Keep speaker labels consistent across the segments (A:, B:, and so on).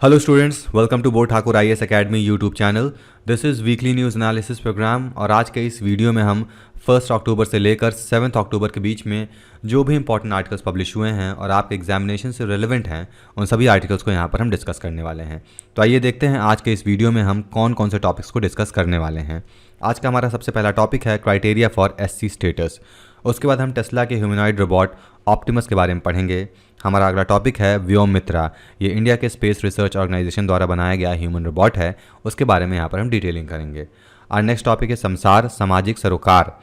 A: Hello students, welcome to board Thakur IAS academy YouTube channel. This is weekly news analysis program और आज के इस video में हम 1 अक्टूबर से लेकर 7 अक्टूबर के बीच में जो भी इंपॉर्टेंट आर्टिकल्स पब्लिश हुए हैं और आपके एग्जामिनेशन से रिलेवेंट हैं उन सभी आर्टिकल्स को यहाँ पर हम डिस्कस करने वाले हैं। तो आइए देखते हैं आज के इस वीडियो में हम कौन कौन से टॉपिक्स को डिस्कस करने वाले हैं। आज का हमारा सबसे पहला टॉपिक है क्राइटेरिया फॉर एससी स्टेटस। उसके बाद हम टेस्ला के ह्यूमनॉइड रोबोट ऑप्टिमस के बारे में पढ़ेंगे। हमारा अगला टॉपिक है व्योममित्रा। ये इंडिया के स्पेस रिसर्च ऑर्गेनाइजेशन द्वारा बनाया गया ह्यूमन रोबोट है, उसके बारे में यहाँ पर हम डिटेलिंग करेंगे। और नेक्स्ट टॉपिक है संसार सामाजिक सरोकार।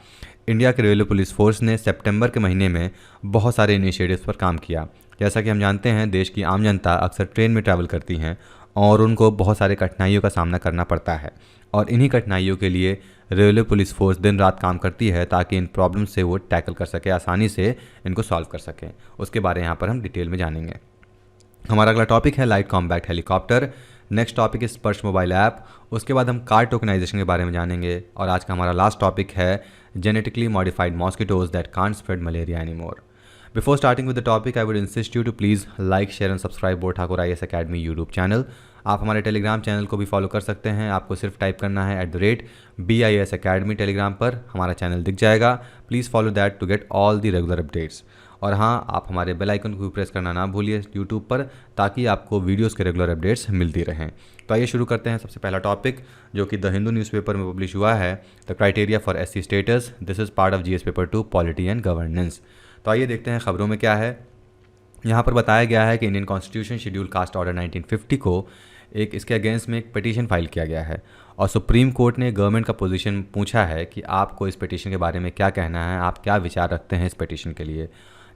A: इंडिया के रेलवे पुलिस फोर्स ने सितंबर के महीने में बहुत सारे इनिशिएटिव्स पर काम किया। जैसा कि हम जानते हैं, देश की आम जनता अक्सर ट्रेन में ट्रैवल करती हैं और उनको बहुत सारे कठिनाइयों का सामना करना पड़ता है और इन्हीं कठिनाइयों के लिए रेलवे पुलिस फोर्स दिन रात काम करती है ताकि इन प्रॉब्लम से वो टैकल कर सके, आसानी से इनको सॉल्व कर सकें। उसके बारे में यहाँ पर हम डिटेल में जानेंगे। हमारा अगला टॉपिक है light combat helicopter. Next topic है स्पर्श मोबाइल ऐप। उसके बाद हम कार टोकनाइजेशन के बारे में जानेंगे और आज का हमारा लास्ट टॉपिक है genetically modified mosquitoes that can't spread malaria anymore. Before starting with the topic, I would insist you to please like, share and subscribe board Thakur IAS academy YouTube channel. आप हमारे टेलीग्राम चैनल को भी follow कर सकते हैं। आपको सिर्फ type करना है @BIAS Academy टेलीग्राम पर हमारा चैनल दिख जाएगा। Please follow that to get all the regular updates. और हाँ, आप हमारे बेल आइकन को भी प्रेस करना ना भूलिए यूट्यूब पर, ताकि आपको वीडियोज़ के रेगुलर अपडेट्स मिलती रहें। तो आइए शुरू करते हैं। सबसे पहला टॉपिक जो कि द हिंदू न्यूज़पेपर में पब्लिश हुआ है, the criteria for SC status. This is part of GS paper 2 polity and governance. तो आइए देखते हैं खबरों में क्या है। यहाँ पर बताया गया है कि Indian constitution schedule caste order 1950 को इसके अगेंस्ट में एक पिटीशन फाइल किया गया है और सुप्रीम कोर्ट ने गवर्नमेंट का पोजीशन पूछा है कि आपको इस पिटीशन के बारे में क्या कहना है, आप क्या विचार रखते हैं इस पिटीशन के लिए।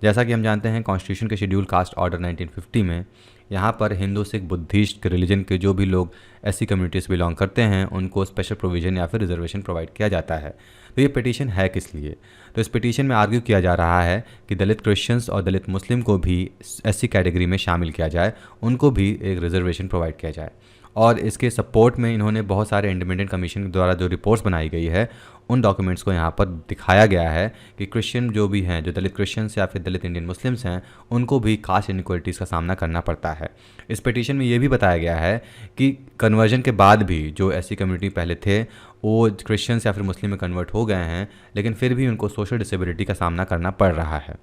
A: जैसा कि हम जानते हैं, कॉन्स्टिट्यूशन के शेड्यूल कास्ट ऑर्डर 1950 में यहाँ पर हिंदू सिख बुद्धिस्ट रिलीजन के जो भी लोग ऐसी कम्युनिटीज़ बिलोंग करते हैं उनको स्पेशल प्रोविज़न या फिर रिजर्वेशन प्रोवाइड किया जाता है। तो ये पिटीशन है किस लिए? तो इस पिटीशन में आर्ग्यू किया जा रहा है कि दलित क्रिश्चियंस और दलित मुस्लिम को भी ऐसी कैटेगरी में शामिल किया जाए, उनको भी एक रिजर्वेशन प्रोवाइड किया जाए। और इसके सपोर्ट में इन्होंने बहुत सारे इंडिपेंडेंट कमीशन द्वारा जो रिपोर्ट्स बनाई गई है उन डॉक्यूमेंट्स को यहाँ पर दिखाया गया है कि क्रिश्चियन जो भी हैं, जो दलित क्रिश्चियंस या फिर दलित इंडियन मुस्लिम्स हैं, उनको भी कास्ट इनइक्वालिटीज़ का सामना करना पड़ता है। इस पिटीशन में ये भी बताया गया है कि कन्वर्जन के बाद भी जो ऐसी कम्युनिटी पहले थे वो क्रिश्चियंस या फिर मुस्लिम में कन्वर्ट हो गए हैं, लेकिन फिर भी उनको सोशल डिसेबिलिटी का सामना करना पड़ रहा है।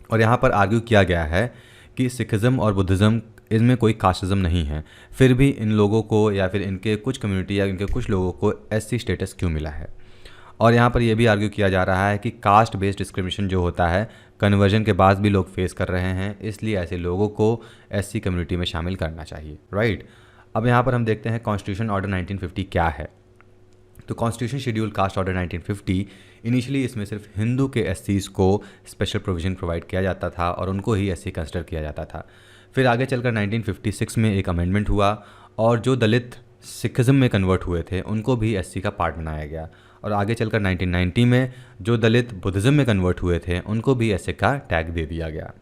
A: और यहाँ पर आर्ग्यू किया गया है कि सिखिज़म और बुद्धिज़्म इसमें कोई कास्टिज़म नहीं है, फिर भी इन लोगों को या फिर इनके कुछ कम्युनिटी या इनके कुछ लोगों को एससी स्टेटस क्यों मिला है। और यहाँ पर यह भी आर्ग्यू किया जा रहा है कि कास्ट बेस्ड डिस्क्रिमिनेशन जो होता है कन्वर्जन के बाद भी लोग फेस कर रहे हैं, इसलिए ऐसे लोगों को एससी कम्युनिटी में शामिल करना चाहिए। राइट। अब यहाँ पर हम देखते हैं कॉन्स्टिट्यूशन ऑर्डर 1950 क्या है। तो constitution schedule caste order 1950 initially इसमें सिर्फ हिंदू के एससीज़ को स्पेशल प्रोविज़न प्रोवाइड किया जाता था और उनको ही एससी कंसिडर किया जाता था। फिर आगे चलकर 1956 में एक अमेंडमेंट हुआ और जो दलित सिखिज़म में कन्वर्ट हुए थे उनको भी एससी का पार्ट बनाया गया। और आगे चलकर 1990 में जो दलित बुद्धिज़्म में कन्वर्ट हुए थे उनको भी एससी का टैग दे दिया गया।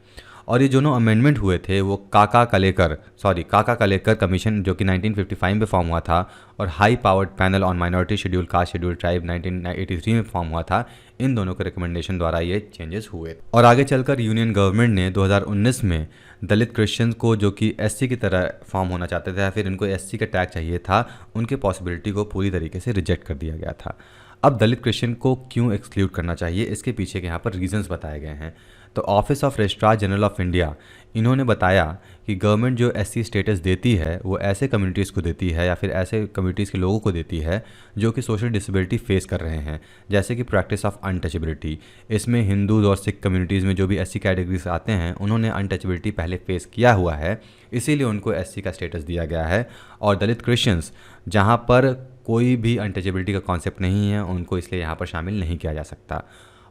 A: और ये दोनों अमेंडमेंट हुए थे वो काका कलेकर कमीशन जो कि 1955 में फॉर्म हुआ था और high powered panel on minority schedule caste schedule tribe 1983 में फॉर्म हुआ था। इन दोनों के रिकमेंडेशन द्वारा ये चेंजेस हुए। और आगे चलकर यूनियन गवर्नमेंट ने 2019 में दलित क्रिश्चियन को जो कि एससी की तरह फॉर्म होना चाहते थे या फिर इनको एससी का टैग चाहिए था, उनके पॉसिबिलिटी को पूरी तरीके से रिजेक्ट कर दिया गया था। अब दलित क्रिश्चियन को क्यों एक्सक्लूड करना चाहिए, इसके पीछे के यहाँ पर रीजंस बताए गए हैं। तो office of registrar general of India इन्होंने बताया कि गवर्नमेंट जो एससी स्टेटस देती है वो ऐसे कम्युनिटीज़ को देती है या फिर ऐसे कम्युनिटीज़ के लोगों को देती है जो कि सोशल डिसेबिलिटी फेस कर रहे हैं, जैसे कि प्रैक्टिस ऑफ अनटचेबिलिटी। इसमें हिंदू और सिख कम्युनिटीज़ में जो भी एससी कैटेगरीज आते हैं उन्होंने अनटचेबिलिटी पहले फेस किया हुआ है, इसीलिए उनको एससी का स्टेटस दिया गया है। और दलित क्रिश्चियंस जहाँ पर कोई भी अनटचेबिलिटी का कॉन्सेप्ट नहीं है, उनको इसलिए यहाँ पर शामिल नहीं किया जा सकता।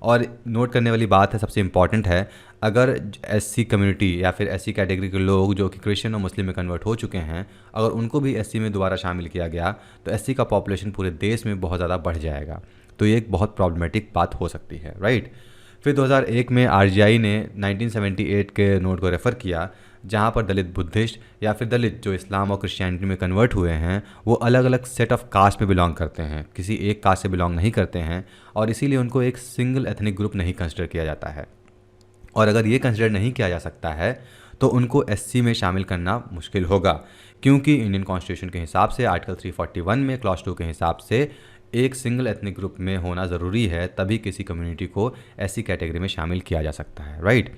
A: और नोट करने वाली बात है, सबसे इम्पॉर्टेंट है, अगर एससी कम्युनिटी या फिर एससी कैटेगरी के लोग जो कि क्रिश्चियन और मुस्लिम में कन्वर्ट हो चुके हैं, अगर उनको भी एससी में दोबारा शामिल किया गया तो एससी का पॉपुलेशन पूरे देश में बहुत ज़्यादा बढ़ जाएगा। तो ये एक बहुत प्रॉब्लमेटिक बात हो सकती है। राइट। फिर 2001 में आरजीआई ने 1978 के नोट को रेफ़र किया जहाँ पर दलित बुद्धिस्ट या फिर दलित जो इस्लाम और क्रिश्चियनिटी में कन्वर्ट हुए हैं वो अलग अलग सेट ऑफ कास्ट में बिलोंग करते हैं, किसी एक कास्ट से बिलोंग नहीं करते हैं और इसीलिए उनको एक सिंगल एथनिक ग्रुप नहीं कंसिडर किया जाता है। और अगर ये कंसिडर नहीं किया जा सकता है तो उनको एससी में शामिल करना मुश्किल होगा, क्योंकि इंडियन कॉन्स्टिट्यूशन के हिसाब से आर्टिकल 341 में क्लॉज 2 के हिसाब से एक सिंगल एथनिक ग्रुप में होना ज़रूरी है, तभी किसी कम्युनिटी को ऐसी कैटेगरी में शामिल किया जा सकता है, राइट।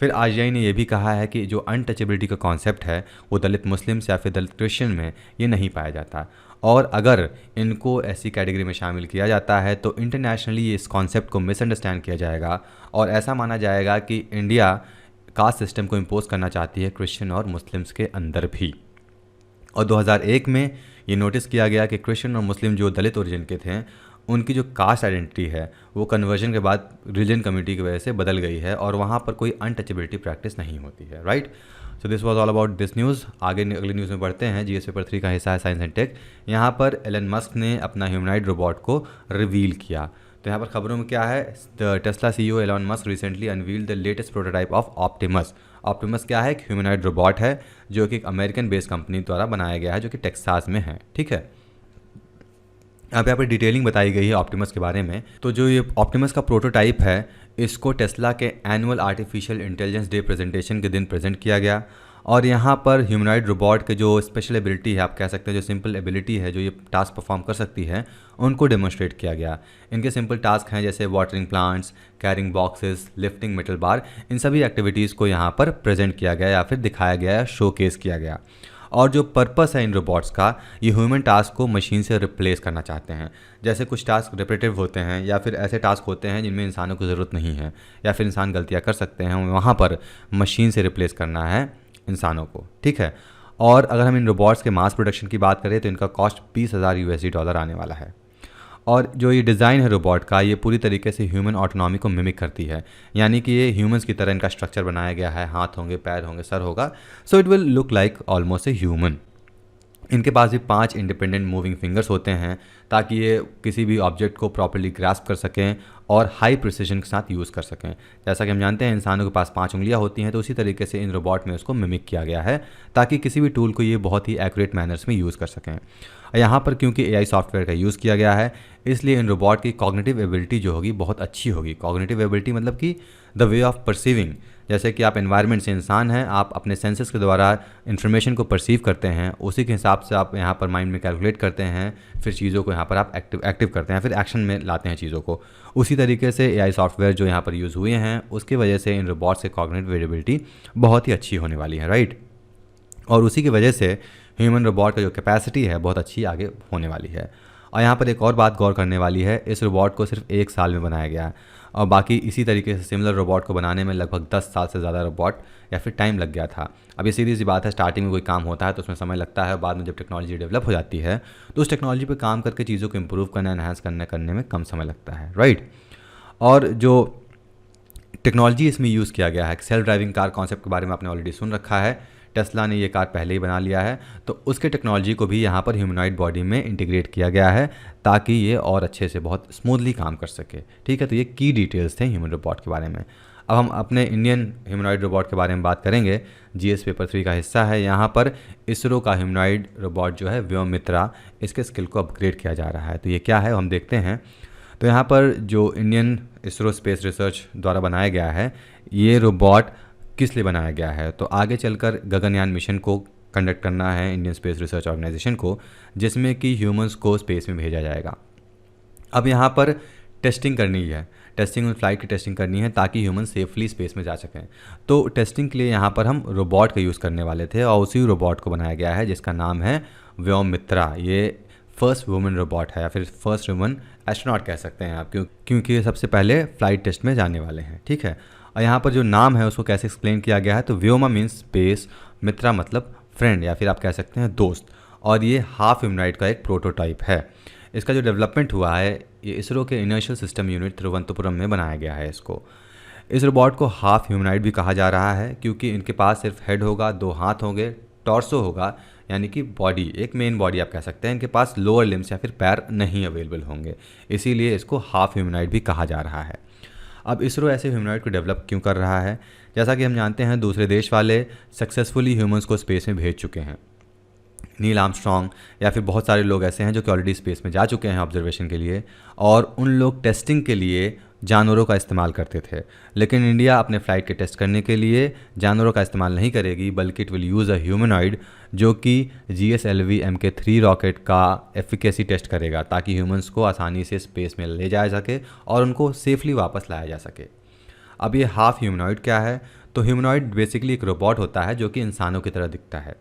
A: फिर आरजीआई ने यह भी कहा है कि जो अनटचेबिलिटी का कॉन्सेप्ट है वो दलित मुस्लिम्स या फिर दलित क्रिश्चियन में ये नहीं पाया जाता, और अगर इनको ऐसी कैटेगरी में शामिल किया जाता है तो इंटरनेशनली इस कॉन्सेप्ट को मिसअंडरस्टैंड किया जाएगा और ऐसा माना जाएगा कि इंडिया कास्ट सिस्टम को इम्पोज करना चाहती है क्रिश्चियन और मुस्लिम्स के अंदर भी। और 2001 में ये नोटिस किया गया कि क्रिश्चियन और मुस्लिम जो दलित ओरिजिन के थे उनकी जो कास्ट आइडेंटिटी है वो कन्वर्जन के बाद रिलीजन कम्युनिटी की वजह से बदल गई है और वहाँ पर कोई अनटचेबिलिटी प्रैक्टिस नहीं होती है, right. So this was all about this news. आगे अगली न्यूज़ में बढ़ते हैं। जीएस पेपर 3 का हिस्सा है साइंस एंड टेक। यहाँ पर एलन मस्क ने अपना ह्यूमनॉइड रोबोट को रिवील किया। तो यहाँ पर खबरों में क्या है, the Tesla CEO Elon Musk recently unveiled the latest prototype of Optimus. Optimus क्या है, एक ह्यूमनॉइड रोबोट है जो कि एक अमेरिकन बेस्ड कंपनी द्वारा बनाया गया है जो कि टेक्सास में है, ठीक है। अब यहाँ पर डिटेलिंग बताई गई है ऑप्टिमस के बारे में। तो जो ये ऑप्टिमस का प्रोटोटाइप है इसको टेस्ला के annual artificial intelligence day presentation के दिन प्रेजेंट किया गया और यहाँ पर ह्यूमनॉइड रोबोट के जो स्पेशल एबिलिटी है, आप कह सकते हैं जो सिंपल एबिलिटी है जो ये टास्क परफॉर्म कर सकती है, उनको डेमोन्स्ट्रेट किया गया। इनके सिंपल टास्क हैं जैसे watering plants, carrying boxes, lifting metal bar, इन सभी एक्टिविटीज़ को यहाँ पर प्रेजेंट किया गया या फिर दिखाया गया या शोकेस किया गया। और जो पर्पस है इन रोबोट्स का, ये ह्यूमन टास्क को मशीन से रिप्लेस करना चाहते हैं। जैसे कुछ टास्क रिपीटिव होते हैं या फिर ऐसे टास्क होते हैं जिनमें इंसानों की ज़रूरत नहीं है या फिर इंसान गलतियाँ कर सकते हैं, वहाँ पर मशीन से रिप्लेस करना है इंसानों को, ठीक है। और अगर हम इन रोबोट्स के मास प्रोडक्शन की बात करें तो इनका कॉस्ट $20,000 आने वाला है। और जो ये डिज़ाइन है रोबोट का, ये पूरी तरीके से ह्यूमन ऑटोनॉमी को मिमिक करती है, यानी कि ये ह्यूमंस की तरह इनका स्ट्रक्चर बनाया गया है, हाथ होंगे, पैर होंगे, सर होगा, so it will look like almost a human. इनके पास भी 5 इंडिपेंडेंट मूविंग फिंगर्स होते हैं ताकि ये किसी भी ऑब्जेक्ट को प्रॉपर्ली ग्रास्प कर सकें और हाई प्रिसीजन के साथ यूज़ कर सकें। जैसा कि हम जानते हैं इंसानों के पास 5 उंगलियां होती हैं, तो उसी तरीके से इन रोबोट में उसको मिमिक किया गया है ताकि किसी भी टूल को ये बहुत ही एक्यूरेट मैनर्स में यूज़ कर सकें। यहाँ पर क्योंकि एआई सॉफ्टवेयर का यूज़ किया गया है इसलिए इन रोबोट की कॉग्निटिव एबिलिटी जो होगी बहुत अच्छी होगी। कॉग्निटिव एबिलिटी मतलब कि द वे ऑफ परसीविंग, जैसे कि आप एनवायरनमेंट से इंसान हैं, आप अपने सेंसेस के द्वारा इन्फॉर्मेशन को परसीव करते हैं, उसी के हिसाब से आप यहाँ पर माइंड में कैलकुलेट करते हैं, फिर चीज़ों को यहाँ पर आप एक्टिव करते हैं, फिर एक्शन में लाते हैं चीज़ों को। उसी तरीके से एआई सॉफ्टवेयर जो यहाँ पर यूज़ हुए हैं उसकी वजह से इन रोबोट्स की कॉग्निटिव एबिलिटी बहुत ही अच्छी होने वाली है, राइट। और उसी की वजह से ह्यूमन रोबोट का जो कैपेसिटी है बहुत अच्छी आगे होने वाली है। और यहाँ पर एक और बात गौर करने वाली है, इस रोबोट को सिर्फ 1 साल में बनाया गया है और बाकी इसी तरीके से सिमिलर रोबोट को बनाने में लगभग 10 साल से ज़्यादा रोबोट या फिर टाइम लग गया था। अब ये सीधी सी बात है, स्टार्टिंग में कोई काम होता है तो उसमें समय लगता है, बाद में जब टेक्नोलॉजी डेवलप हो जाती है तो उस टेक्नोलॉजी पर काम करके चीज़ों को इम्प्रूव करना, एनहांस करने में कम समय लगता है, राइट। और जो टेक्नोलॉजी इसमें यूज़ किया गया है, सेल्फ ड्राइविंग कार कॉन्सेप्ट के बारे में आपने ऑलरेडी सुन रखा है, टेस्ला ने ये कार पहले ही बना लिया है, तो उसके टेक्नोलॉजी को भी यहाँ पर ह्यूमनॉइड बॉडी में इंटीग्रेट किया गया है ताकि ये और अच्छे से बहुत स्मूथली काम कर सके, ठीक है। तो ये की डिटेल्स थे ह्यूमन रोबोट के बारे में। अब हम अपने इंडियन ह्यूमनॉइड रोबोट के बारे में बात करेंगे। जीएस पेपर 3 का हिस्सा है। यहाँ पर इसरो का ह्यूमनॉइड रोबोट जो है व्योमित्रा, इसके स्किल को अपग्रेड किया जा रहा है। तो ये क्या है हम देखते हैं। तो यहाँ पर जो इंडियन इसरो स्पेस रिसर्च द्वारा बनाया गया है, ये रोबोट किस लिए बनाया गया है, तो आगे चलकर गगनयान मिशन को कंडक्ट करना है इंडियन स्पेस रिसर्च ऑर्गेनाइजेशन को, जिसमें कि ह्यूमंस को स्पेस में भेजा जाएगा। अब यहाँ पर टेस्टिंग करनी है, टेस्टिंग और फ्लाइट की टेस्टिंग करनी है ताकि ह्यूमन सेफली स्पेस में जा सकें। तो टेस्टिंग के लिए यहाँ पर हम रोबोट का यूज़ करने वाले थे और उसी रोबोट को बनाया गया है जिसका नाम है व्योमित्रा। ये फर्स्ट वुमेन रोबोट है या फिर फर्स्ट वुमेन एस्ट्रोनॉट कह सकते हैं आप, क्योंकि ये सबसे पहले फ्लाइट टेस्ट में जाने वाले हैं, ठीक है। और यहाँ पर जो नाम है उसको कैसे एक्सप्लेन किया गया है, तो व्योमा मीन्स स्पेस, मित्रा मतलब फ्रेंड या फिर आप कह सकते हैं दोस्त, और ये हाफ ह्यूमनॉइड का एक प्रोटोटाइप है। इसका जो डेवलपमेंट हुआ है ये इसरो के इनर्शियल सिस्टम यूनिट तिरुवनंतपुरम में बनाया गया है। इस रोबोट को हाफ ह्यूमनॉइड भी कहा जा रहा है क्योंकि इनके पास सिर्फ हेड होगा, 2 हाथ होंगे, टॉर्सो होगा यानी कि बॉडी, एक मेन बॉडी आप कह सकते हैं। इनके पास लोअर लिम्स या फिर पैर नहीं अवेलेबल होंगे, इसीलिए इसको हाफ ह्यूमनॉइड भी कहा जा रहा है। अब इसरो ऐसे ह्यूमनॉइड को डेवलप क्यों कर रहा है, जैसा कि हम जानते हैं दूसरे देश वाले सक्सेसफुली ह्यूमंस को स्पेस में भेज चुके हैं। नील आर्मस्ट्रॉन्ग या फिर बहुत सारे लोग ऐसे हैं जो कि ऑलरेडी स्पेस में जा चुके हैं ऑब्जर्वेशन के लिए, और उन लोग टेस्टिंग के लिए जानवरों का इस्तेमाल करते थे, लेकिन इंडिया अपने फ़्लाइट के टेस्ट करने के लिए जानवरों का इस्तेमाल नहीं करेगी, बल्कि it will use a humanoid जो कि GSLV Mk3 रॉकेट का एफिकेसी टेस्ट करेगा, ताकि ह्यूमंस को आसानी से स्पेस में ले जाया सके और उनको सेफली वापस लाया जा सके। अब ये हाफ ह्यूमनॉइड क्या है? तो ह्यूमनॉइड बेसिकली एक रोबोट होता है जो कि इंसानों की तरह दिखता है,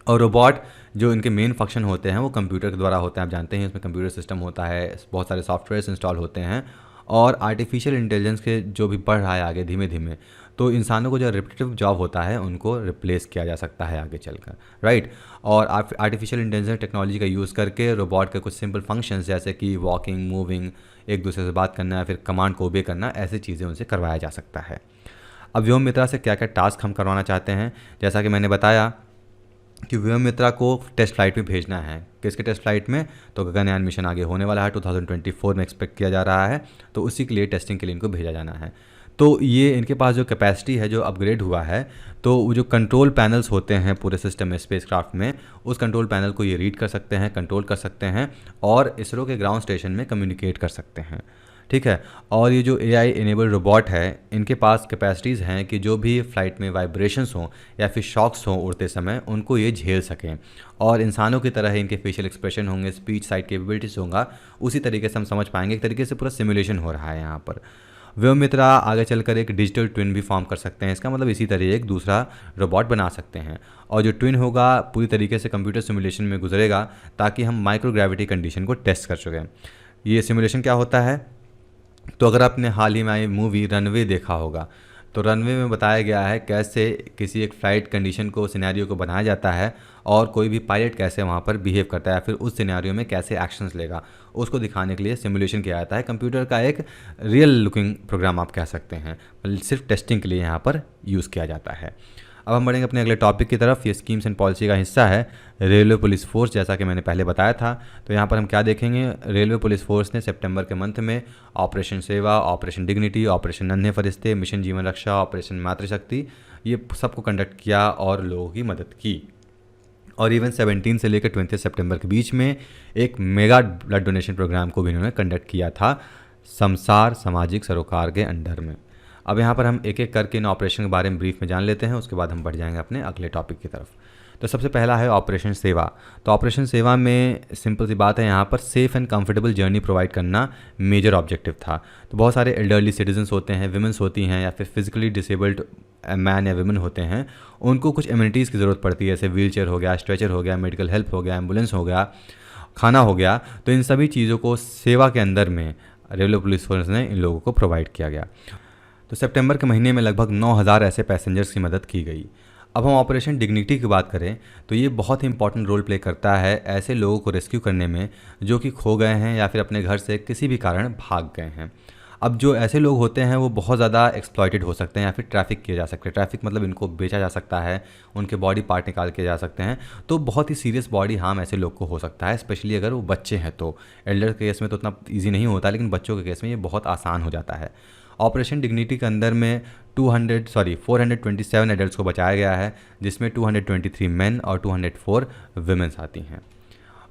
A: और रोबोट जो इनके मेन फंक्शन होते हैं वो कंप्यूटर के द्वारा होते हैं। आप जानते हैं इसमें कंप्यूटर सिस्टम होता है, बहुत सारे सॉफ्टवेयर्स इंस्टॉल होते हैं, और आर्टिफिशियल इंटेलिजेंस के जो भी बढ़ रहा है आगे धीमे धीमे, तो इंसानों को जो रिपीटेटिव जॉब होता है उनको रिप्लेस किया जा सकता है आगे चलकर, राइट। और आर्टिफिशियल इंटेलिजेंस टेक्नोलॉजी का यूज़ करके रोबोट के कुछ सिंपल फंक्शंस जैसे कि वॉकिंग, मूविंग, एक दूसरे से बात करना, फिर कमांड को ओबे करना, ऐसी चीज़ें उनसे करवाया जा सकता है। अब व्योम मित्रा से क्या क्या टास्क हम करवाना चाहते हैं, जैसा कि मैंने बताया कि व्योम मित्रा को टेस्ट फ्लाइट में भेजना है। किसके टेस्ट फ्लाइट में? तो गगनयान मिशन आगे होने वाला है, 2024 में एक्सपेक्ट किया जा रहा है, तो उसी के लिए टेस्टिंग के लिए इनको भेजा जाना है। तो ये इनके पास जो कैपेसिटी है जो अपग्रेड हुआ है, तो वो जो कंट्रोल पैनल्स होते हैं पूरे सिस्टम में, स्पेसक्राफ्ट में, उस कंट्रोल पैनल को ये रीड कर सकते हैं, कंट्रोल कर सकते हैं और इसरो के ग्राउंड स्टेशन में कम्युनिकेट कर सकते हैं, ठीक है। और ये जो AI इनेबल रोबोट है, इनके पास कैपेसिटीज़ हैं कि जो भी फ़्लाइट में वाइब्रेशंस हों या फिर शॉक्स हों उड़ते समय, उनको ये झेल सकें, और इंसानों की तरह ही इनके फेशियल एक्सप्रेशन होंगे, स्पीच साइड कैपेबिलिटीज़ होंगे, उसी तरीके से हम समझ पाएंगे। एक तरीके से पूरा सिमुलेशन हो रहा है यहाँ पर। व्योम मित्रा आगे चलकर एक डिजिटल ट्विन भी फॉर्म कर सकते हैं, इसका मतलब इसी तरह एक दूसरा रोबोट बना सकते हैं, और जो ट्विन होगा पूरी तरीके से कंप्यूटर सिमुलेशन में गुजरेगा, ताकि हम माइक्रोग्रेविटी कंडीशन को टेस्ट कर सकें। ये सिमुलेशन क्या होता है? तो अगर आपने हाल ही में आई मूवी रनवे देखा होगा, तो रनवे में बताया गया है कैसे किसी एक फ़्लाइट कंडीशन को, सिनेरियो को बनाया जाता है, और कोई भी पायलट कैसे वहाँ पर बिहेव करता है, फिर उस सिनेरियो में कैसे एक्शंस लेगा, उसको दिखाने के लिए सिमुलेशन किया जाता है। कंप्यूटर का एक रियल लुकिंग प्रोग्राम आप कह सकते हैं, सिर्फ टेस्टिंग के लिए यहाँ पर यूज़ किया जाता है। अब हम बढ़ेंगे अपने अगले टॉपिक की तरफ। ये स्कीम्स एंड पॉलिसी का हिस्सा है रेलवे पुलिस फोर्स, जैसा कि मैंने पहले बताया था। तो यहाँ पर हम क्या देखेंगे, रेलवे पुलिस फोर्स ने सितंबर के मंथ में ऑपरेशन सेवा, ऑपरेशन डिग्निटी, ऑपरेशन नन्हे फरिश्ते, मिशन जीवन रक्षा, ऑपरेशन मातृशक्ति, ये सबको कंडक्ट किया और लोगों की मदद की। और इवन 17 से लेकर 20 सितंबर के बीच में एक मेगा ब्लड डोनेशन प्रोग्राम को भी इन्होंने कंडक्ट किया था समसार सामाजिक सरोकार के अंडर में। अब यहाँ पर हम एक एक करके इन ऑपरेशन के बारे में ब्रीफ में जान लेते हैं, उसके बाद हम बढ़ जाएंगे अपने अगले टॉपिक की तरफ। तो सबसे पहला है ऑपरेशन सेवा। तो ऑपरेशन सेवा में सिंपल सी बात है, यहाँ पर safe and comfortable journey provide करना मेजर ऑब्जेक्टिव था। तो बहुत सारे एल्डरली सिटीजन्स होते हैं, विमेंस होती हैं, या फिर फिजिकली डिसेबल्ड मैन या विमेन होते हैं, उनको कुछ एमिनिटीज़ की ज़रूरत पड़ती है, जैसे व्हील चेयर हो गया, स्ट्रेचर हो गया, मेडिकल हेल्प हो गया, एम्बुलेंस हो गया, खाना हो गया। तो इन सभी चीज़ों को सेवा के अंदर में रेलवे पुलिस फोर्स ने इन लोगों को प्रोवाइड किया गया। तो सितंबर के महीने में लगभग 9000 ऐसे पैसेंजर्स की मदद की गई। अब हम ऑपरेशन डिग्निटी की बात करें, तो ये बहुत ही इंपॉर्टेंट रोल प्ले करता है ऐसे लोगों को रेस्क्यू करने में जो कि खो गए हैं या फिर अपने घर से किसी भी कारण भाग गए हैं। अब जो ऐसे लोग होते हैं वो बहुत ज़्यादा एक्सप्लॉइटेड हो सकते हैं या फिर ट्रैफिक किए जा सकते हैं। ट्रैफिक मतलब इनको बेचा जा सकता है, उनके बॉडी पार्ट निकाल के जा सकते हैं। तो बहुत ही सीरियस बॉडी हार्म ऐसे लोग को हो सकता है, स्पेशली अगर वो बच्चे हैं। तो एल्डर के केस में तो उतना ईजी नहीं होता, लेकिन बच्चों के केस में ये बहुत आसान हो जाता है। ऑपरेशन डिग्निटी के अंदर में 427 एडल्ट्स को बचाया गया है, जिसमें 223 मेन और 204 विमेंस आती हैं।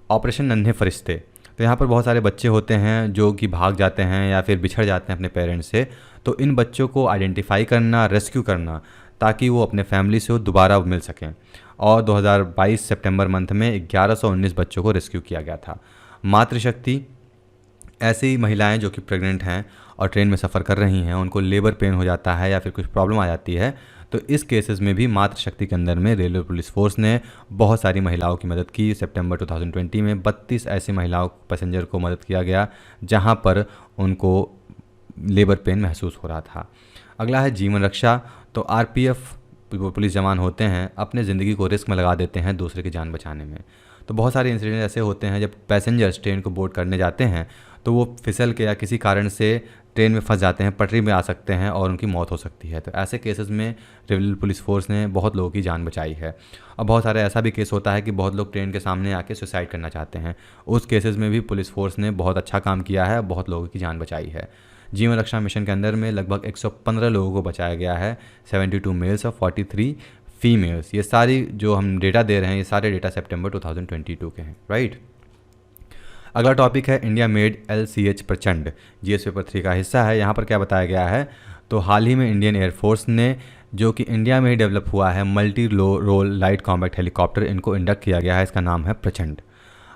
A: ऑपरेशन नन्हे फरिश्ते, तो यहाँ पर बहुत सारे बच्चे होते हैं जो कि भाग जाते हैं या फिर बिछड़ जाते हैं अपने पेरेंट्स से। तो इन बच्चों को आइडेंटिफाई करना, रेस्क्यू करना, ताकि वो अपने फैमिली से दोबारा मिल सकें। और 2022 सितंबर मंथ में 1119 बच्चों को रेस्क्यू किया गया था। मातृशक्ति, ऐसी महिलाएं जो कि प्रेग्नेंट हैं और ट्रेन में सफ़र कर रही हैं, उनको लेबर पेन हो जाता है या फिर कुछ प्रॉब्लम आ जाती है, तो इस केसेस में भी मातृशक्ति के अंदर में रेलवे पुलिस फोर्स ने बहुत सारी महिलाओं की मदद की। सितंबर 2020 में 32 ऐसी महिलाओं पैसेंजर को मदद किया गया जहां पर उनको लेबर पेन महसूस हो रहा था। अगला है जीवन रक्षा। तो आरपीएफ पुलिस जवान होते हैं, अपने ज़िंदगी को रिस्क में लगा देते हैं दूसरे की जान बचाने में। तो बहुत सारे इंसिडेंट ऐसे होते हैं जब पैसेंजर्स ट्रेन को बोर्ड करने जाते हैं तो वो फिसल के या किसी कारण से ट्रेन में फंस जाते हैं, पटरी में आ सकते हैं और उनकी मौत हो सकती है। तो ऐसे केसेस में रेलवे पुलिस फोर्स ने बहुत लोगों की जान बचाई है। और बहुत सारे ऐसा भी केस होता है कि बहुत लोग ट्रेन के सामने आके सुसाइड करना चाहते हैं, उस केसेस में भी पुलिस फोर्स ने बहुत अच्छा काम किया है, बहुत लोगों की जान बचाई है। जीवन रक्षा मिशन के अंदर में लगभग 115 लोगों को बचाया गया है, 72 मेल्स और 43 फीमेल्स। ये सारी जो हम डेटा दे रहे हैं, ये सारे डेटा सितंबर 2022 के हैं, राइट। अगला टॉपिक है इंडिया मेड LCH प्रचंड, GS पेपर 3 का हिस्सा है। यहाँ पर क्या बताया गया है, तो हाल ही में इंडियन एयरफोर्स ने जो कि इंडिया में ही डेवलप हुआ है multi role light combat helicopter, इनको इंडक्ट किया गया है। इसका नाम है प्रचंड।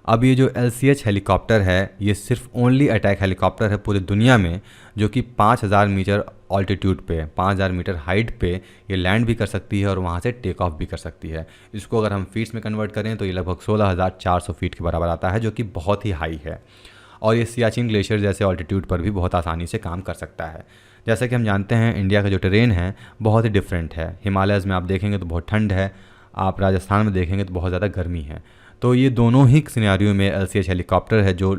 A: अब ये जो LCH हेलीकॉप्टर है ये सिर्फ ओनली अटैक हेलीकॉप्टर है पूरी दुनिया में जो कि 5000 मीटर ऑल्टीट्यूड पे, 5000 मीटर हाइट पे ये लैंड भी कर सकती है और वहाँ से टेक ऑफ भी कर सकती है। इसको अगर हम फीट्स में कन्वर्ट करें तो ये लगभग 16400 फीट के बराबर आता है, जो कि बहुत ही हाई है। और ये सियाचिन ग्लेशियर जैसे ऑल्टीट्यूड पर भी बहुत आसानी से काम कर सकता है। जैसा कि हम जानते हैं इंडिया का जो टेरेन है बहुत ही डिफरेंट है। हिमालयज़ में आप देखेंगे तो बहुत ठंड है, आप राजस्थान में देखेंगे तो बहुत ज़्यादा गर्मी है। तो ये दोनों ही सिनेरियो में LCH हेलीकॉप्टर है जो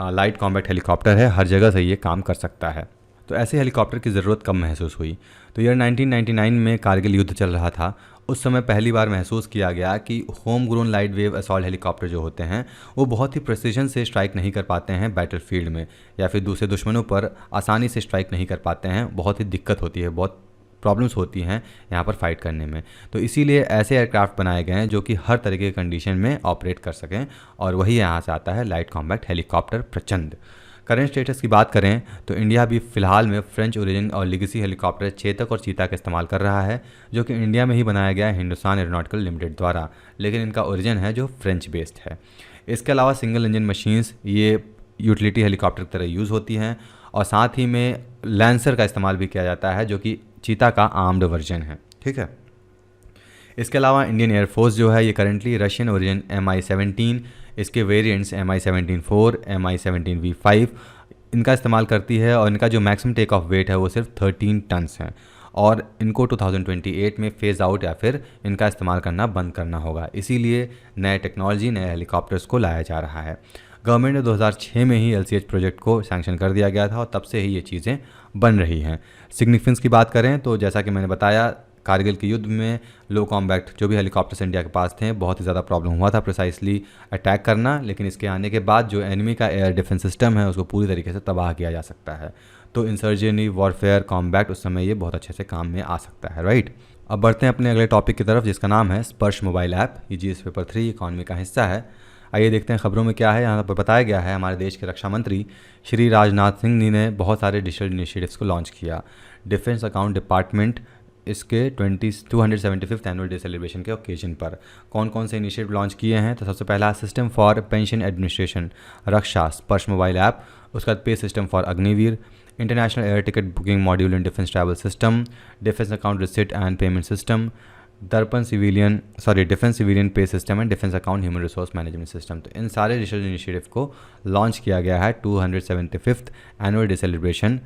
A: लाइट कॉम्बैट हेलीकॉप्टर है, हर जगह से ये काम कर सकता है। तो ऐसे हेलीकॉप्टर की ज़रूरत कब महसूस हुई, तो ईयर 1999 में कारगिल युद्ध चल रहा था। उस समय पहली बार महसूस किया गया कि home grown light wave assault helicopter जो होते हैं वो बहुत ही प्रिसीजन से स्ट्राइक नहीं कर पाते हैं बैटलफील्ड में, या फिर दूसरे दुश्मनों पर आसानी से स्ट्राइक नहीं कर पाते हैं। बहुत ही दिक्कत होती है, बहुत प्रॉब्लम्स होती हैं यहाँ पर फाइट करने में। तो इसीलिए ऐसे एयरक्राफ्ट बनाए गए हैं जो कि हर तरीके के कंडीशन में ऑपरेट कर सकें, और वही यहाँ से आता है लाइट कॉम्बैट हेलीकॉप्टर प्रचंड। करंट स्टेटस की बात करें तो इंडिया भी फिलहाल में फ्रेंच ओरिजिन और लिगेसी हेलीकॉप्टर चेतक और चीता का इस्तेमाल कर रहा है, जो कि इंडिया में ही बनाया गया है हिंदुस्तान एरोनॉटिकल लिमिटेड द्वारा, लेकिन इनका ओरिजिन है जो फ्रेंच बेस्ड है। इसके अलावा सिंगल इंजन मशीन्स ये यूटिलिटी हेलीकॉप्टर की तरह यूज़ होती हैं, और साथ ही में लैंसर का इस्तेमाल भी किया जाता है जो कि चीता का आर्म्ड वर्जन है। ठीक है। इसके अलावा इंडियन एयरफोर्स जो है ये करंटली रशियन ओरिजिन MI-17, इसके वेरिएंट्स MI-17-4, MI-17V5 इनका इस्तेमाल करती है, और इनका जो मैक्सिमम टेक ऑफ वेट है वो सिर्फ 13 टन्स है, और इनको 2028 में फेज़ आउट या फिर इनका इस्तेमाल करना बंद करना होगा। इसीलिए नए टेक्नोलॉजी, नए हेलीकॉप्टर्स को लाया जा रहा है। गवर्नमेंट ने 2006 में ही LCH प्रोजेक्ट को सैंक्शन कर दिया गया था, और तब से ही ये चीज़ें बन रही हैं। सिग्निफिकेंस की बात करें तो जैसा कि मैंने बताया, कारगिल के युद्ध में लो कॉम्बैक्ट जो भी हेलीकॉप्टर्स इंडिया के पास थे बहुत ही ज़्यादा प्रॉब्लम हुआ था प्रिसाइसली अटैक करना, लेकिन इसके आने के बाद जो एनिमी का एयर डिफेंस सिस्टम है उसको पूरी तरीके से तबाह किया जा सकता है। तो इंसर्जनी वॉरफेयर कॉम्बैक्ट उस समय ये बहुत अच्छे से काम में आ सकता है, राइट। अब बढ़ते हैं अपने अगले टॉपिक की तरफ जिसका नाम है स्पर्श मोबाइल ऐप। ये GS पेपर 3 इकॉनमी का हिस्सा है। आइए देखते हैं खबरों में क्या है। यहाँ पर बताया गया है हमारे देश के रक्षा मंत्री श्री राजनाथ सिंह जी ने बहुत सारे डिजिटल इनिशिएटिव्स को लॉन्च किया। डिफेंस अकाउंट डिपार्टमेंट इसके 275th एनुअल डे सेलिब्रेशन के ओकेजन पर कौन कौन से इनिशिएटिव लॉन्च किए हैं, तो सबसे पहला system for pension administration Raksha Sparsh mobile app, उसका pay system for Agniveer, international air ticket booking module in defence travel system, defence account receipt and payment system, defence civilian pay system and defence account human resource management system. तो इन सारे digital initiative को launch किया गया है 275th annual day celebration.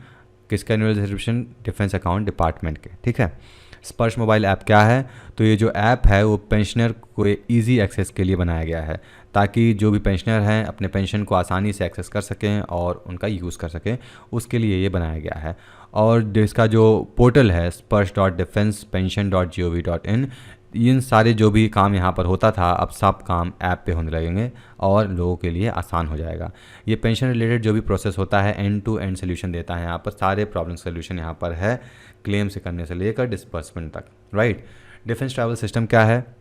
A: किसका annual celebration? Defence account department के। ठीक है। स्पर्श मोबाइल ऐप क्या है? तो ये जो ऐप है वो पेंशनर को ईजी एक्सेस के लिए बनाया गया है ताकि जो भी पेंशनर हैं अपने पेंशन को आसानी से एक्सेस कर सकें और उनका यूज़ कर सकें, उसके लिए ये बनाया गया है। और इसका जो पोर्टल है sparsh.defensepension.gov.in, इन सारे जो भी काम यहाँ पर होता था अब सब काम ऐप पे होने लगेंगे और लोगों के लिए आसान हो जाएगा। ये पेंशन रिलेटेड जो भी प्रोसेस होता है एंड टू एंड सोल्यूशन देता है। यहाँ पर सारे प्रॉब्लम सोल्यूशन यहाँ पर है, क्लेम से करने से लेकर डिस्बर्समेंट तक, राइट। डिफेंस ट्रैवल सिस्टम क्या है?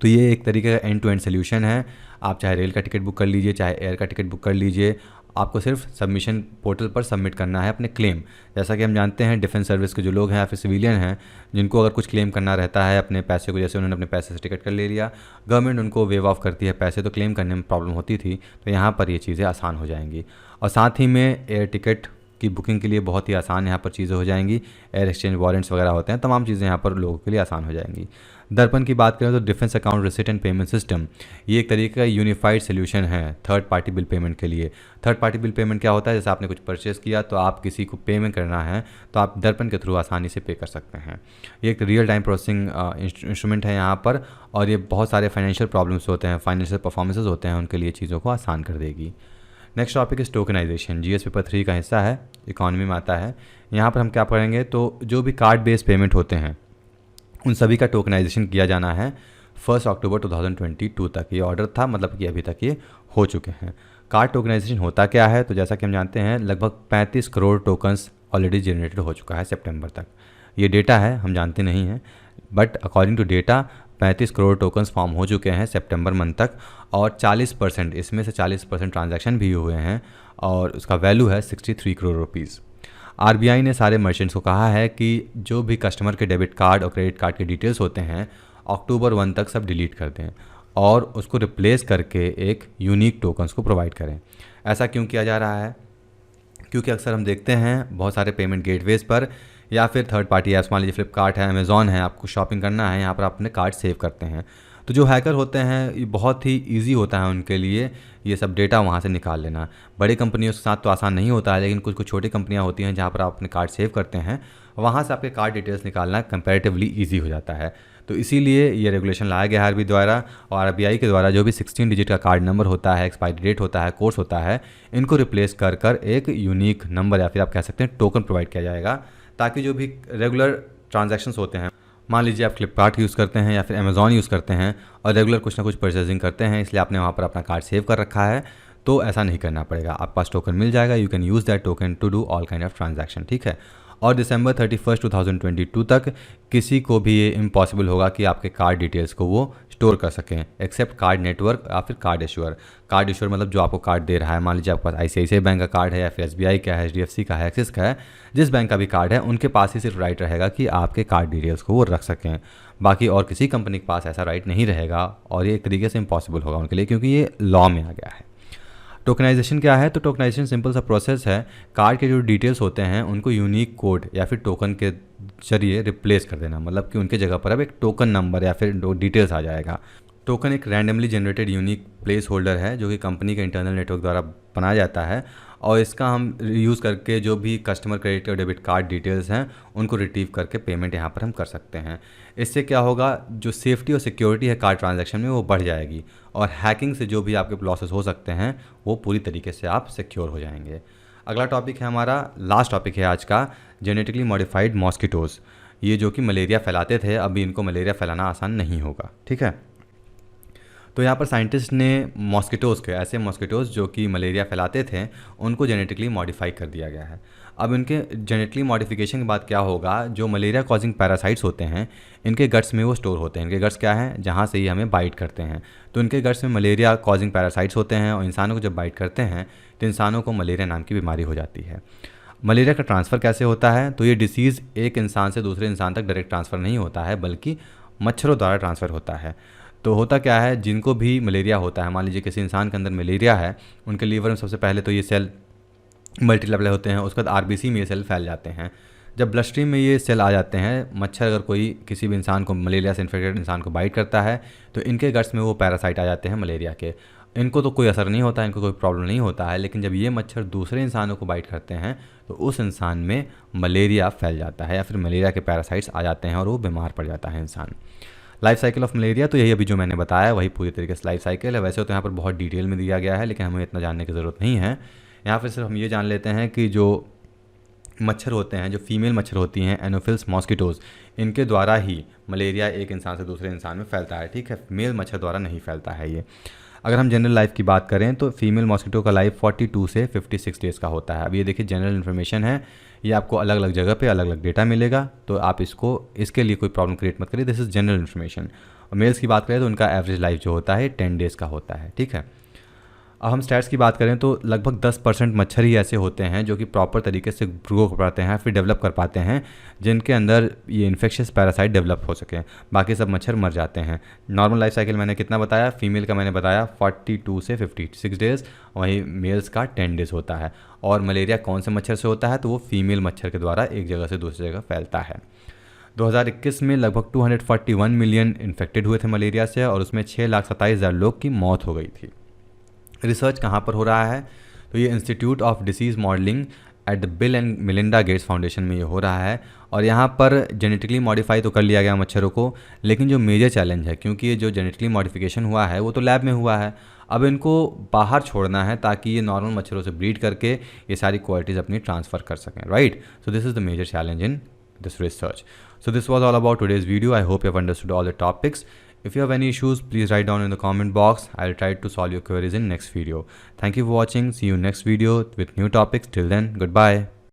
A: तो ये एक तरीके का एंड टू एंड सोल्यूशन है। आप चाहे रेल का टिकट बुक कर लीजिए, चाहे एयर का टिकट बुक कर लीजिए, आपको सिर्फ सबमिशन पोर्टल पर सबमिट करना है अपने क्लेम। जैसा कि हम जानते हैं डिफेंस सर्विस के जो लोग हैं या फिर सिविलियन हैं जिनको अगर कुछ क्लेम करना रहता है अपने पैसे को, जैसे उन्होंने अपने पैसे से टिकट कर ले लिया, गवर्नमेंट उनको वेव ऑफ करती है पैसे, तो क्लेम करने में प्रॉब्लम होती थी, तो यहाँ पर ये चीज़ें आसान हो जाएंगी। और साथ ही में एयर टिकट की बुकिंग के लिए बहुत ही आसान यहाँ पर चीज़ें हो जाएंगी। एयर एक्सचेंज वारंट्स वगैरह होते हैं, तमाम चीज़ें यहाँ पर लोगों के लिए आसान हो जाएंगी। दर्पण की बात करें तो defence account receipt and payment system, ये एक तरीके का यूनिफाइड सोल्यूशन है थर्ड पार्टी बिल पेमेंट के लिए। थर्ड पार्टी बिल पेमेंट क्या होता है? जैसे आपने कुछ परचेस किया तो आप किसी को पेमेंट करना है तो आप दर्पण के थ्रू आसानी से पे कर सकते हैं। ये एक रियल टाइम प्रोसेसिंग इंस्ट्रूमेंट है यहाँ पर, और ये बहुत सारे फाइनेंशियल प्रॉब्लम्स होते हैं, फाइनेंशियल परफॉर्मेंसेज होते हैं, उनके लिए चीज़ों को आसान कर देगी। नेक्स्ट टॉपिक इस टोकनाइजेशन, जीएस पेपर 3 का हिस्सा है, इकॉनमी में आता है। यहाँ पर हम क्या पढ़ेंगे? तो जो भी कार्ड बेस्ड पेमेंट होते हैं उन सभी का टोकनाइजेशन किया जाना है 1 अक्टूबर 2022 तक। ये ऑर्डर था, मतलब कि अभी तक ये हो चुके हैं। कार्ड टोकनाइजेशन होता क्या है? तो जैसा कि हम जानते हैं लगभग 35 करोड़ टोकन्स ऑलरेडी जनरेटेड हो चुका है सितंबर तक। ये डेटा है, हम जानते नहीं हैं, but according to data 35 crore tokens form हो चुके हैं सितंबर मंथ तक, और 40% इसमें से 40% ट्रांजैक्शन भी हुए हैं और उसका वैल्यू है 63 करोड़ रुपीज़। आरबीआई ने सारे मर्चेंट्स को कहा है कि जो भी कस्टमर के डेबिट कार्ड और क्रेडिट कार्ड के डिटेल्स होते हैं अक्टूबर 1 तक सब डिलीट कर दें और उसको रिप्लेस करके एक यूनिक टोकन्स को प्रोवाइड करें। ऐसा क्यों किया जा रहा है? क्योंकि अक्सर हम देखते हैं बहुत सारे पेमेंट गेटवेज पर या फिर थर्ड पार्टी ऐप्स, मान लीजिए फ्लिपकार्ट है, अमेज़ॉन है, आपको शॉपिंग करना है, यहाँ पर आप अपने कार्ड सेव करते हैं। तो जो हैकर होते हैं ये बहुत ही ईजी होता है उनके लिए ये सब डेटा वहाँ से निकाल लेना। बड़ी कंपनियों के साथ तो आसान नहीं होता है, लेकिन कुछ कुछ छोटी कंपनियाँ होती हैं जहाँ पर आप अपने कार्ड सेव करते हैं, वहाँ से आपके कार्ड डिटेल्स निकालना कंपैरेटिवली ईजी हो जाता है। तो इसीलिए ये रेगुलेशन लाया गया है आरबीआई द्वारा, और आरबीआई के द्वारा जो भी 16 डिजिट का कार्ड नंबर होता है, एक्सपायरी डेट होता है, कोर्स होता है, इनको रिप्लेस कर कर एक यूनिक नंबर या फिर आप कह सकते हैं टोकन प्रोवाइड किया जाएगा, ताकि जो भी रेगुलर ट्रांजैक्शंस होते हैं, मान लीजिए आप फ्लिपकार्ट यूज़ करते हैं या फिर अमेज़ॉन यूज़ करते हैं और रेगुलर कुछ ना कुछ परचेजिंग करते हैं, इसलिए आपने वहाँ पर अपना कार्ड सेव कर रखा है, तो ऐसा नहीं करना पड़ेगा। आपके पास टोकन मिल जाएगा, you can use that token to do all kind of transaction, ठीक है। और दिसंबर 31, 2022 तक किसी को भी ये इम्पॉसिबल होगा कि आपके कार्ड डिटेल्स को वो स्टोर कर सकें, एक्सेप्ट कार्ड नेटवर्क या फिर कार्ड इशूअर। कार्ड इशूअर मतलब जो आपको कार्ड दे रहा है, मान लीजिए आपके पास आईसीआईसीआई बैंक का कार्ड है या फिर एसबीआई का है, एचडीएफसी का है, एक्सिस का है, जिस बैंक का भी कार्ड है उनके पास ही सिर्फ राइट रहेगा कि आपके कार्ड डिटेल्स को वो रख सकें। बाकी और किसी कंपनी के पास ऐसा राइट नहीं रहेगा और ये एक तरीके से इम्पॉसिबल होगा उनके लिए, क्योंकि ये लॉ में आ गया है। टोकनाइजेशन क्या है? तो टोकनाइजेशन सिंपल सा प्रोसेस है, कार्ड के जो डिटेल्स होते हैं उनको यूनिक कोड या फिर टोकन के जरिए रिप्लेस कर देना, मतलब कि उनके जगह पर अब एक टोकन नंबर या फिर डिटेल्स आ जाएगा। टोकन एक randomly generated unique place holder है जो कि कंपनी के इंटरनल नेटवर्क द्वारा बनाया जाता है, और इसका हम यूज़ करके जो भी कस्टमर क्रेडिट और डेबिट कार्ड डिटेल्स हैं उनको रिट्रीव करके पेमेंट यहाँ पर हम कर सकते हैं। इससे क्या होगा, जो सेफ्टी और सिक्योरिटी है कार्ड ट्रांजैक्शन में वो बढ़ जाएगी, और हैकिंग से जो भी आपके लॉसेस हो सकते हैं वो पूरी तरीके से आप सिक्योर हो जाएंगे। अगला टॉपिक है हमारा, लास्ट टॉपिक है आज का, जेनेटिकली मॉडिफाइड मॉस्किटोज़। ये जो कि मलेरिया फैलाते थे, अभी इनको मलेरिया फैलाना आसान नहीं होगा, ठीक है। तो यहाँ पर साइंटिस्ट ने मॉस्किटोज़ के, ऐसे मॉस्किटोज़ जो कि मलेरिया फैलाते थे, उनको जेनेटिकली मॉडिफाई कर दिया गया है। अब इनके जेनेटिकली मॉडिफिकेशन के बाद क्या होगा, जो मलेरिया कॉजिंग पैरासाइट्स होते हैं इनके गट्स में वो स्टोर होते हैं। इनके गट्स क्या हैं, जहाँ से ये हमें बाइट करते हैं, तो इनके गट्स में मलेरिया कॉजिंग पैरासाइट्स होते हैं, और इंसानों को जब बाइट करते हैं तो इंसानों को मलेरिया नाम की बीमारी हो जाती है। मलेरिया का ट्रांसफ़र कैसे होता है? तो ये डिसीज़ एक इंसान से दूसरे इंसान तक डायरेक्ट ट्रांसफ़र नहीं होता है, बल्कि मच्छरों द्वारा ट्रांसफ़र होता है। तो होता क्या है, जिनको भी मलेरिया होता है, मान लीजिए किसी इंसान के अंदर मलेरिया है, उनके लीवर में सबसे पहले तो ये सेल मल्टीप्लाई होते हैं, उसके बाद आरबीसी में ये सेल फैल जाते हैं। जब ब्लड स्ट्रीम में ये सेल आ जाते हैं, मच्छर अगर कोई किसी भी इंसान को, मलेरिया से इन्फेक्टेड इंसान को बाइट करता है, तो इनके गट्स में वो पैरासाइट आ जाते हैं मलेरिया के। इनको तो कोई असर नहीं होता, इनको कोई प्रॉब्लम नहीं होता है, लेकिन जब ये मच्छर दूसरे इंसानों को बाइट करते हैं तो उस इंसान में मलेरिया फैल जाता है या फिर मलेरिया के पैरासाइट्स आ जाते हैं और वो बीमार पड़ जाता है इंसान। लाइफ साइकिल ऑफ मलेरिया, तो यही अभी जो मैंने बताया वही पूरी तरीके से लाइफ साइकिल है। वैसे तो यहाँ पर बहुत डिटेल में दिया गया है, लेकिन हमें इतना जानने की ज़रूरत नहीं है। यहाँ पर सिर्फ हम ये जान लेते हैं कि जो मच्छर होते हैं, जो फीमेल मच्छर होती हैं, एनोफिल्स मॉस्किटोज़, इनके द्वारा ही मलेरिया एक इंसान से दूसरे इंसान में फैलता है, ठीक है। मेल मच्छर द्वारा नहीं फैलता है ये। अगर हम जनरल लाइफ की बात करें तो फीमेल मॉस्किटो का लाइफ 42 से 56 डेज़ का होता है। अब ये देखिए जनरल इन्फॉर्मेशन है, ये आपको अलग अलग जगह पे अलग अलग डेटा मिलेगा, तो आप इसके लिए कोई प्रॉब्लम क्रिएट मत करिए, दिस इज़ जनरल इन्फॉर्मेशन। और मेल्स की बात करें तो उनका एवरेज लाइफ जो होता है 10 डेज़ का होता है, ठीक है। अब हम स्टैट्स की बात करें तो लगभग 10% मच्छर ही ऐसे होते हैं जो कि प्रॉपर तरीके से ग्रो कर पाते हैं, फिर डेवलप कर पाते हैं, जिनके अंदर ये इन्फेक्शियस पैरासाइट डेवलप हो सके। बाकी सब मच्छर मर जाते हैं। नॉर्मल लाइफ साइकिल मैंने कितना बताया, फीमेल का मैंने बताया 42 से 56 डेज़, वहीं मेल्स का 10 डेज़ होता है। और मलेरिया कौन से मच्छर से होता है, तो वो फीमेल मच्छर के द्वारा एक जगह से दूसरी जगह फैलता है। 2021 में लगभग 241 मिलियन इन्फेक्टेड हुए थे मलेरिया से, और उसमें 6,27,000 लोग की मौत हो गई थी। रिसर्च कहाँ पर हो रहा है, तो ये institute of disease modelling at the bill and Melinda Gates foundation में ये हो रहा है। और यहाँ पर जेनेटिकली मॉडिफाई तो कर लिया गया मच्छरों को, लेकिन जो मेजर चैलेंज है, क्योंकि ये जो जेनेटिकली मॉडिफिकेशन हुआ है वो तो लैब में हुआ है, अब इनको बाहर छोड़ना है ताकि ये नॉर्मल मच्छरों से ब्रीड करके ये सारी क्वालिटीज़ अपनी ट्रांसफ़र कर सकें, right. So this is the major challenge in this research. So this was all about today's video. I hope you have understood all the topics. If you have any issues, please write down in the comment box. I'll try to solve your queries in next video. Thank you for watching. See you next video with new topics. Till then, goodbye.